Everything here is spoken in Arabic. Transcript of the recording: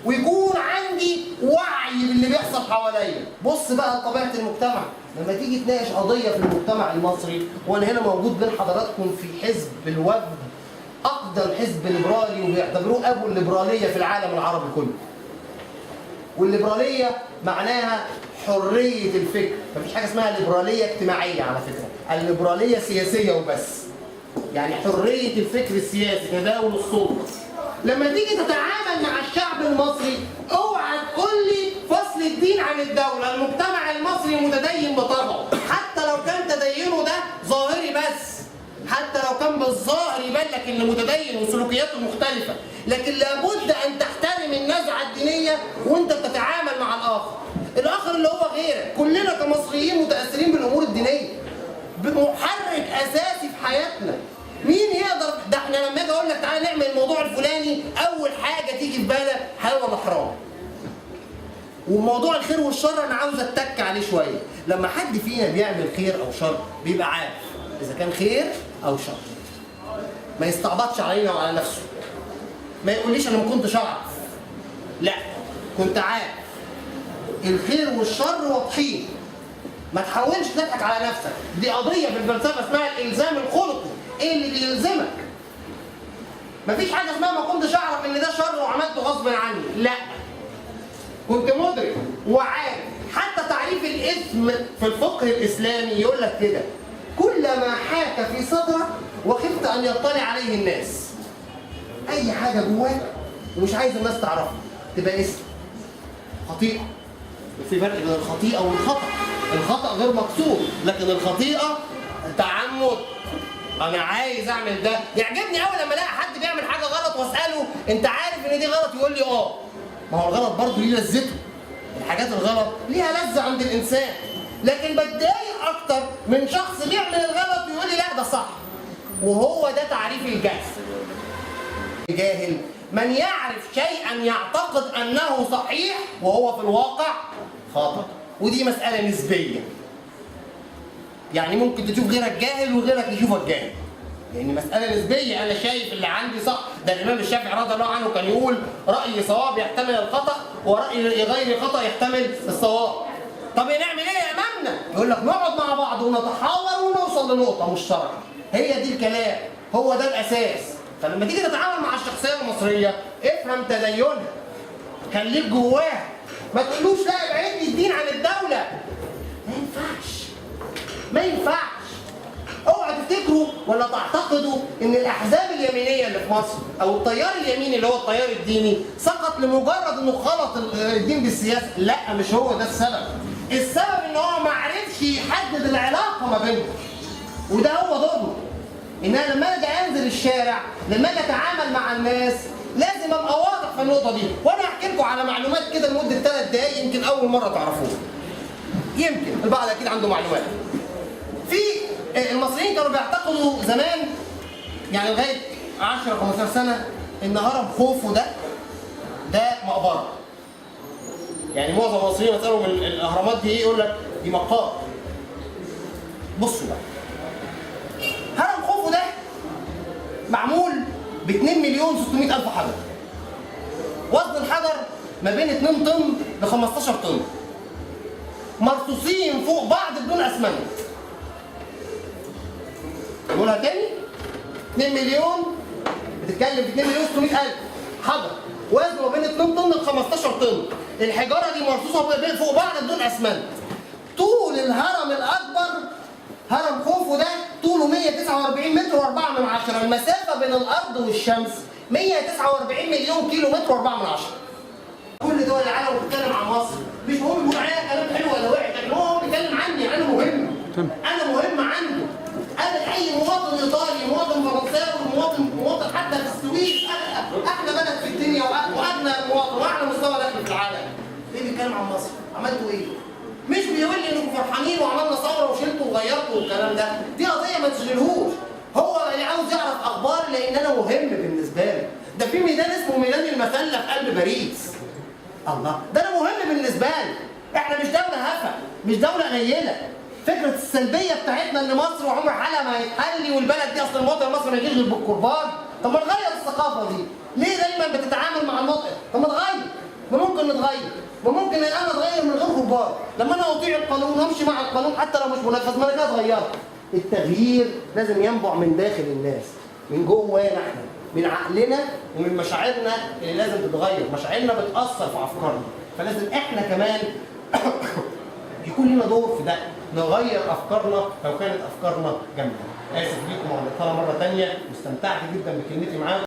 ويكون عندي وعي باللي بيحصل حواليا. بص بقى لطبيعه المجتمع، لما تيجي تناقش قضيه في المجتمع المصري، وانا هنا موجود بين حضراتكم في حزب الوفد، اقدم حزب ليبرالي وبيعتبروه ابو الليبراليه في العالم العربي كله. والليبراليه معناها حريه الفكر، مفيش حاجه اسمها ليبراليه اجتماعيه على فكره، الليبراليه سياسيه وبس. يعني حريه الفكر السياسي، تداول السلطه. لما تيجي تتعامل مع الشعب المصري، اوعى تقول لي فصل الدين عن الدوله، المجتمع المصري متدين بطبعه، حتى لو كان تدينه ده ظاهري بس، حتى لو كان بالظاهر يبان لك انه متدين وسلوكياته مختلفه، لكن لابد ان تحترم النزعه الدينيه وانت بتتعامل مع الاخر. الاخر اللي هو غيرك، كلنا كمصريين متاثرين بالامور الدينيه، محرك اساسي في حياتنا. مين يقدر ده؟ احنا لما اجي اقول لك تعالى نعمل الموضوع الفلاني، اول حاجه تيجي في بالك حلال ولا حرام. وموضوع الخير والشر انا عاوز اتك عليه شويه. لما حد فينا بيعمل خير او شر بيبقى عارف اذا كان خير او شر، ما يستعبطش علينا وعلى نفسه، ما يقوليش انا ما كنتش اعرف، لا كنت عارف. الخير والشر واضحين، ما تحاولش تضحك على نفسك. دي قضيه في الفلسفه اسمها الالزام الخلقي. ايه اللي بيلزمك؟ مفيش حاجه اسمها ما كنتش اعرف ان ده شر وعملته غصب عني، لا كنت مدرك وعارف. حتى تعريف الاسم في الفقه الاسلامي يقول لك كده: كل ما حاك في صدرك وخفت ان يطلع عليه الناس. اي حاجه جواك ومش عايز الناس تعرفها تبقى اسم خطيئه. في فرق بين الخطيئه والخطا. الخطا غير مقصود، لكن الخطيئه تعمد. انا عايز اعمل ده. يعجبني قوي لما الاقي حد بيعمل حاجه غلط واساله انت عارف ان دي غلط؟ يقول لي اه. ما هو الغلط برضه ليه لذته. الحاجات الغلط ليها لذه عند الانسان، لكن بتضايق اكتر من شخص بيعمل الغلط ويقول لي لا ده صح. وهو ده تعريف الجهل. الجاهل من يعرف شيئا يعتقد انه صحيح وهو في الواقع خاطئ، ودي مساله نسبيه. يعني ممكن تشوف غيرك جاهل وغيرك يشوفك جاهل، لان مساله نسبيه. انا شايف اللي عندي صح. ده الامام الشافعي رضي الله عنه كان يقول: رايي صواب يحتمل الخطا، وراي غير خطا يحتمل الصواب. طب نعمل ايه يا امامنا؟ يقول لك نقعد مع بعض ونتحاور ونوصل لنقطه مشتركه. هي دي الكلام، هو ده الاساس. فلما تيجي تتعامل مع الشخصيه المصريه افهم تدينها، خليك جواها، ما تقولوش لا ابعدني الدين عن الدوله. ما ينفعش، ما ينفعش. اوعى تفتكروا ولا تعتقدوا ان الاحزاب اليمينيه اللي في مصر او التيار اليميني اللي هو التيار الديني سقط لمجرد انه خلط الدين بالسياسه. لا، مش هو ده السبب. السبب ان هو ما عرفش يحدد العلاقه ما بينهم، وده هو دوره. ان انا لما اجي انزل الشارع، لما اجي اتعامل مع الناس، لازم ابقى واضح في النقطه دي. وانا هحكي لكم على معلومات كده لمده 3 دقائق يمكن اول مره تعرفوها، يمكن البعض اكيد عنده معلومات. في المصريين كانوا بيعتقدوا زمان، يعني لغايه 10 15 سنه، ان هرم خوفو ده مقبره. يعني معظم المصريين بيسالوا الاهرامات دي ايه؟ يقول لك دي مقابر. بصوا بقى، هرم خوفو ده معمول ب 2,600,000 حجر. وزن الحجر ما بين 2 طن ل 15 طن، مرصوصين فوق بعض بدون اسمنت. نقولها تاني: 2 مليون، بتتكلم في 2,600,000 حجر، وزنه ما بين 2 طن ل 15 طن. الحجاره دي مرصوصه فوق بعض بدون اسمنت. طول الهرم الاكبر هرم خوفو ده طوله 149 متر و4 من 10. المسافه بين الارض والشمس 149 مليون كيلو متر و4 من 10. كل دول العالم بتتكلم عن مصر، مش مهم يقول عليها كلام حلو ولا وحش، لكن هو بيتكلم عني. انا مهم، انا مهم عنده. انا اي مواطن ايطالي، مواطن فرنساوي، مواطن حتى في السويد، احلى بلد في الدنيا واغنى مواطن واعلى مستوى دخل في العالم، ليه بيتكلم عن مصر؟ عملتوا ايه؟ مش بيقول لي انكم فرحانين وعملنا ثوره وشلتوا وغيرتوا والكلام ده، دي قضيه ما تشغلهوش. هو اللي عاوز يعرف اخباري لان انا مهم بالنسبه له. ده في ميدان اسمه ميدان المسله في قلب باريس. الله، ده انا مهم بالنسبه لي. احنا مش دوله هفا، مش دوله قليله. فكره السلبيه بتاعتنا ان مصر وعمر حالها ما هيتحلي والبلد دي اصل المواطن المصري ما يجيش غير بالقربان. طب ما نغير الثقافه دي. ليه دايما بتتعامل مع المواطن؟ طب ما تغير. ما ممكن نتغير، ما ممكن انا اتغير من غير كبار. لما انا اطيع القانون وامشي مع القانون حتى لو مش منفذ، ما انا كده اتغيرت. التغيير لازم ينبع من داخل الناس، من جوانا احنا، من عقلنا ومن مشاعرنا اللي لازم تتغير. مشاعرنا بتاثر في افكارنا، فلازم احنا كمان يكون لنا دور في ده، نغير افكارنا لو كانت افكارنا جامده. اسف ليكم وعلقتها مره ثانيه، واستمتعت جدا بكلمتي معاكم.